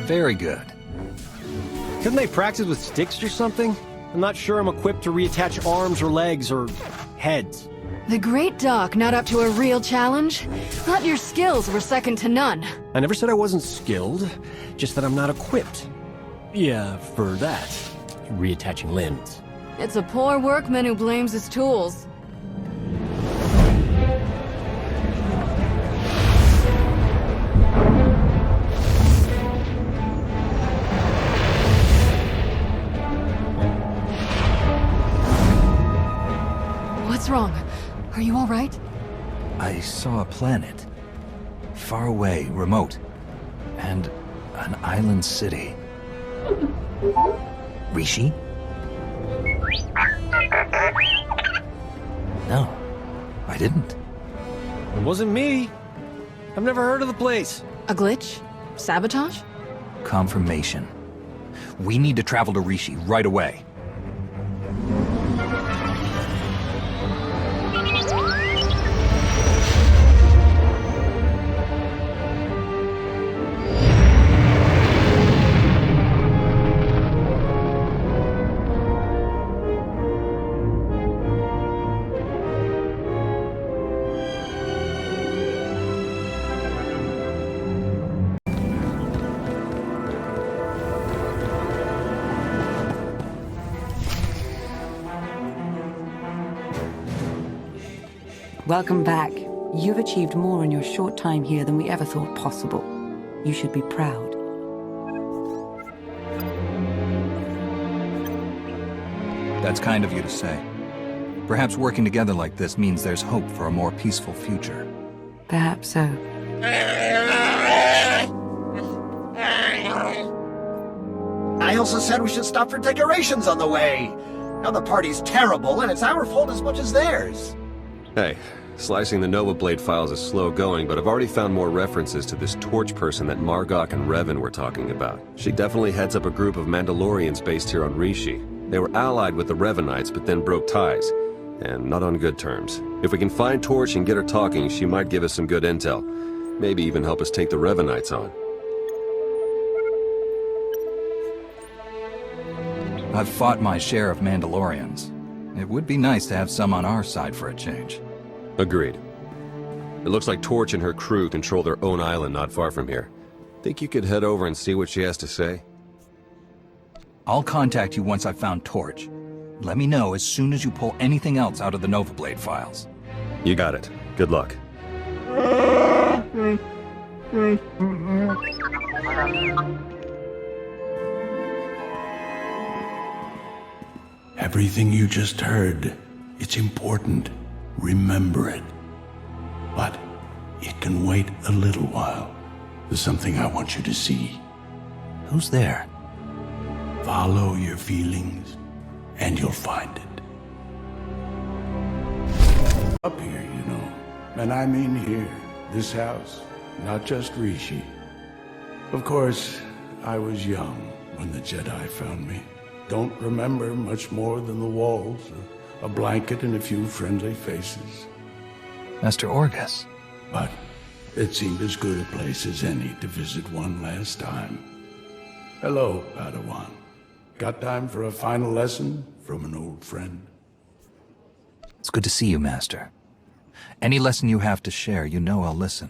Very good. Couldn't they practice with sticks or something? I'm not sure I'm equipped to reattach arms or legs or heads. The Great Doc not up to a real challenge? Thought your skills were second to none. I never said I wasn't skilled, just that I'm not equipped. Yeah, for that. Reattaching limbs. It's a poor workman who blames his tools. What's wrong? Are you all right? I saw a planet. Far away, remote. And an island city. Rishi? No, I didn't. It wasn't me. I've never heard of the place. A glitch? Sabotage? Confirmation. We need to travel to Rishi right away. Welcome back. You've achieved more in your short time here than we ever thought possible. You should be proud. That's kind of you to say. Perhaps working together like this means there's hope for a more peaceful future. Perhaps so. I also said we should stop for decorations on the way. Now the party's terrible, and it's our fault as much as theirs. Hey, slicing the Nova Blade files is slow going, but I've already found more references to this Torch person that Margok and Revan were talking about. She definitely heads up a group of Mandalorians based here on Rishi. They were allied with the Revanites, but then broke ties, and not on good terms. If we can find Torch and get her talking, she might give us some good intel. Maybe even help us take the Revanites on. I've fought my share of Mandalorians. It would be nice to have some on our side for a change. Agreed. It looks like Torch and her crew control their own island not far from here. Think you could head over and see what she has to say? I'll contact you once I've found Torch. Let me know as soon as you pull anything else out of the Nova Blade files. You got it. Good luck. Everything you just heard, it's important. Remember it. But it can wait a little while. There's something I want you to see. Who's there? Follow your feelings, and you'll find it. Up here, you know. And I mean here. This house. Not just Rishi. Of course, I was young when the Jedi found me. Don't remember much more than the walls, a blanket and a few friendly faces. Master Orgus. But it seemed as good a place as any to visit one last time. Hello, Padawan. Got time for a final lesson from an old friend? It's good to see you, Master. Any lesson you have to share, you know I'll listen.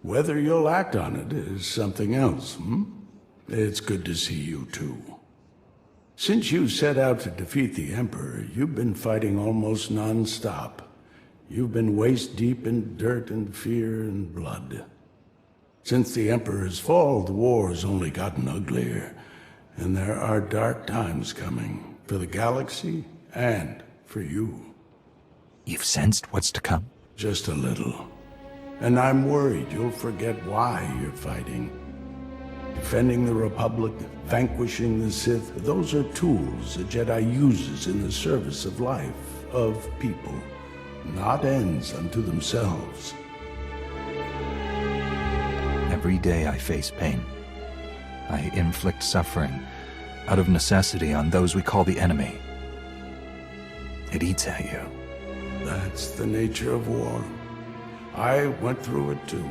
Whether you'll act on it is something else, It's good to see you, too. Since you set out to defeat the Emperor, you've been fighting almost non-stop. You've been waist-deep in dirt and fear and blood. Since the Emperor's fall, the war's only gotten uglier, and there are dark times coming for the galaxy and for you. You've sensed what's to come? Just a little. And I'm worried you'll forget why you're fighting. Defending the Republic, vanquishing the Sith, those are tools a Jedi uses in the service of life, of people, not ends unto themselves. Every day I face pain. I inflict suffering out of necessity on those we call the enemy. It eats at you. That's the nature of war. I went through it too.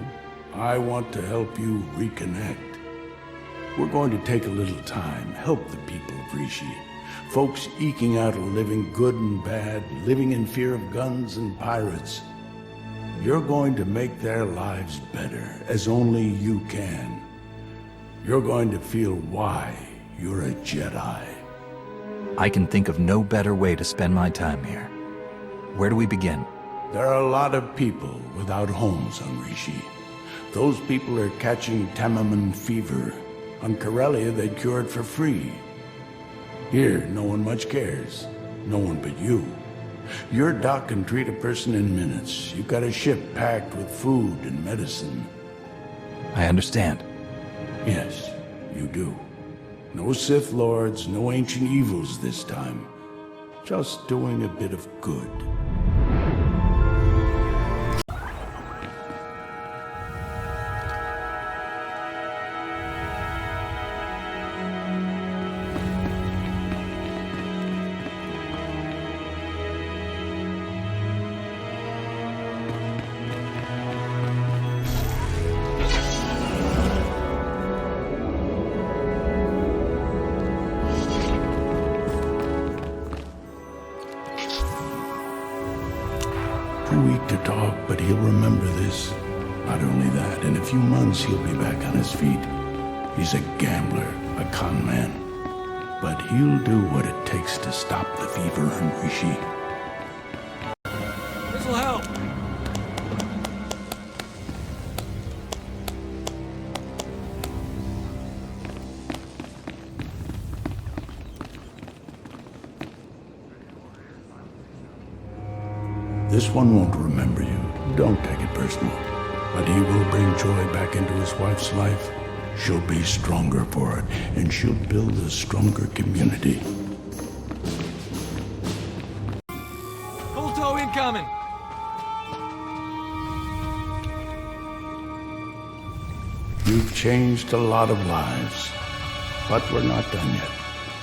I want to help you reconnect. We're going to take a little time, help the people of Rishi. Folks eking out a living, good and bad, living in fear of guns and pirates. You're going to make their lives better, as only you can. You're going to feel why you're a Jedi. I can think of no better way to spend my time here. Where do we begin? There are a lot of people without homes on Rishi. Those people are catching Tamaman fever. On Corellia, they cure it for free. Here, no one much cares. No one but you. Your doc can treat a person in minutes. You've got a ship packed with food and medicine. I understand. Yes, you do. No Sith Lords, no ancient evils this time. Just doing a bit of good. 2 weeks to talk, but he'll remember this. Not only that, in a few months he'll be back on his feet. He's a gambler, a con man. But he'll do what it takes to stop the fever on Rishi. This'll help. This one won't remember you. Don't take it personal. But he will bring joy back into his wife's life. She'll be stronger for it, and she'll build a stronger community. HoT incoming! You've changed a lot of lives, but we're not done yet.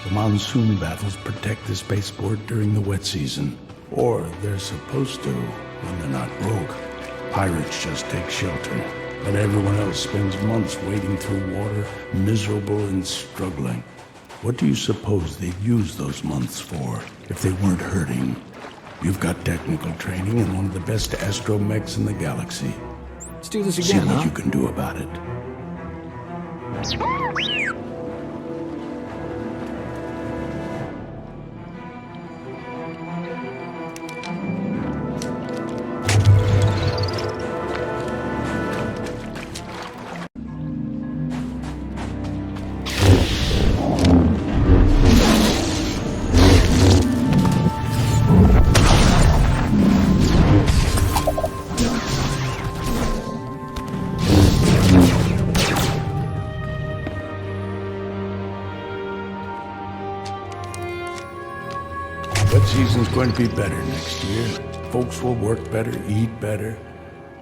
The monsoon battles protect the spaceport during the wet season. Or they're supposed to when they're not broke. Pirates just take shelter, and everyone else spends months wading through water, miserable and struggling. What do you suppose they'd use those months for if they weren't hurting? You've got technical training and one of the best astromechs in the galaxy. Let's do this See again, what huh? you can do about it. Wet season's going to be better next year. Folks will work better, eat better.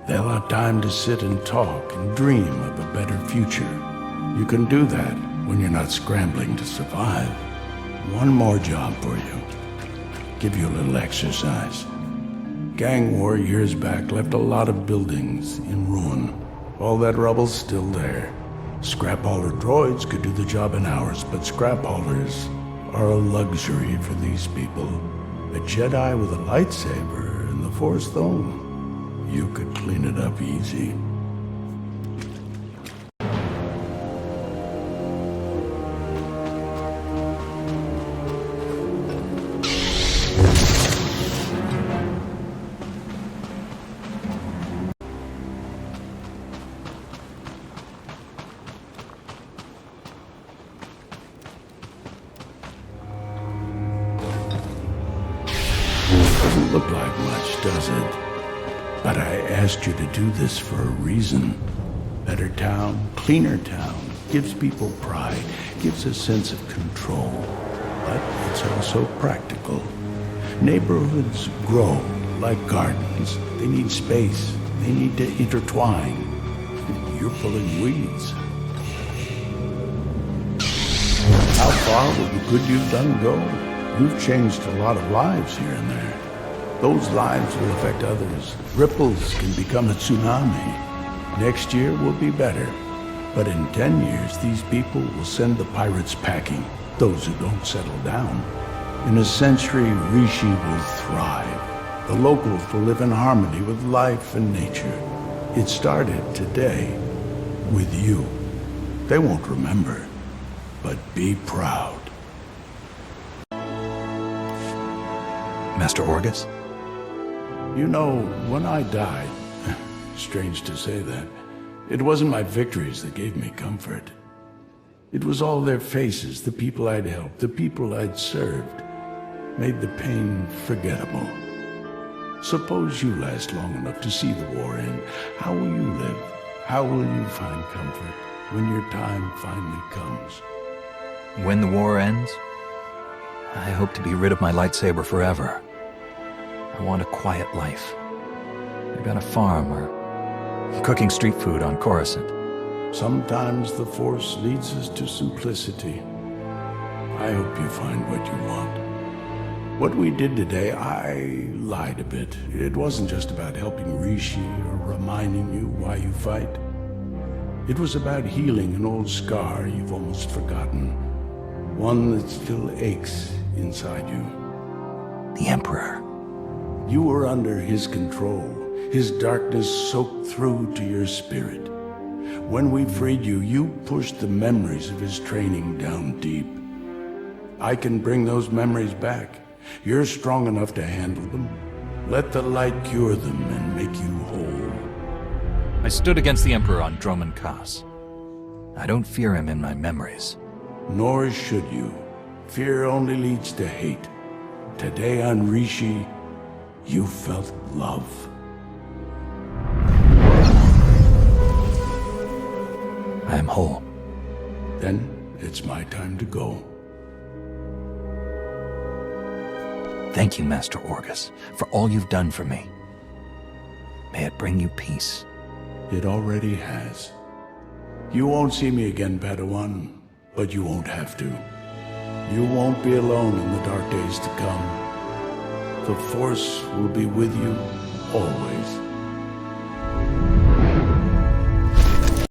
They'll have time to sit and talk and dream of a better future. You can do that when you're not scrambling to survive. One more job for you. Give you a little exercise. Gang war years back left a lot of buildings in ruin. All that rubble's still there. Scrap hauler droids could do the job in hours, but scrap haulers are a luxury for these people. A Jedi with a lightsaber and the Force, though, you could clean it up easy. Doesn't look like much, does it? But I asked you to do this for a reason. Better town, cleaner town, gives people pride, gives a sense of control. But it's also practical. Neighborhoods grow like gardens. They need space. They need to intertwine. You're for pulling weeds. How far will the good you've done go? You've changed a lot of lives here and there. Those lives will affect others. Ripples can become a tsunami. Next year will be better. But in 10 years, these people will send the pirates packing, those who don't settle down. In a century, Rishi will thrive. The locals will live in harmony with life and nature. It started today with you. They won't remember, but be proud. Master Orgus? You know, when I died, strange to say that, it wasn't my victories that gave me comfort. It was all their faces, the people I'd helped, the people I'd served, made the pain forgettable. Suppose you last long enough to see the war end. How will you live? How will you find comfort when your time finally comes? When the war ends, I hope to be rid of my lightsaber forever. I want a quiet life. Maybe on a farm or cooking street food on Coruscant. Sometimes the Force leads us to simplicity. I hope you find what you want. What we did today, I lied a bit. It wasn't just about helping Rishi or reminding you why you fight. It was about healing an old scar you've almost forgotten. One that still aches inside you. The Emperor. You were under his control. His darkness soaked through to your spirit. When we freed you, you pushed the memories of his training down deep. I can bring those memories back. You're strong enough to handle them. Let the light cure them and make you whole. I stood against the Emperor on Droman Khas. I don't fear him in my memories. Nor should you. Fear only leads to hate. Today on Rishi, you felt love. I am whole. Then it's my time to go. Thank you, Master Orgus, for all you've done for me. May it bring you peace. It already has. You won't see me again, Padawan, but you won't have to. You won't be alone in the dark days to come. The Force will be with you always.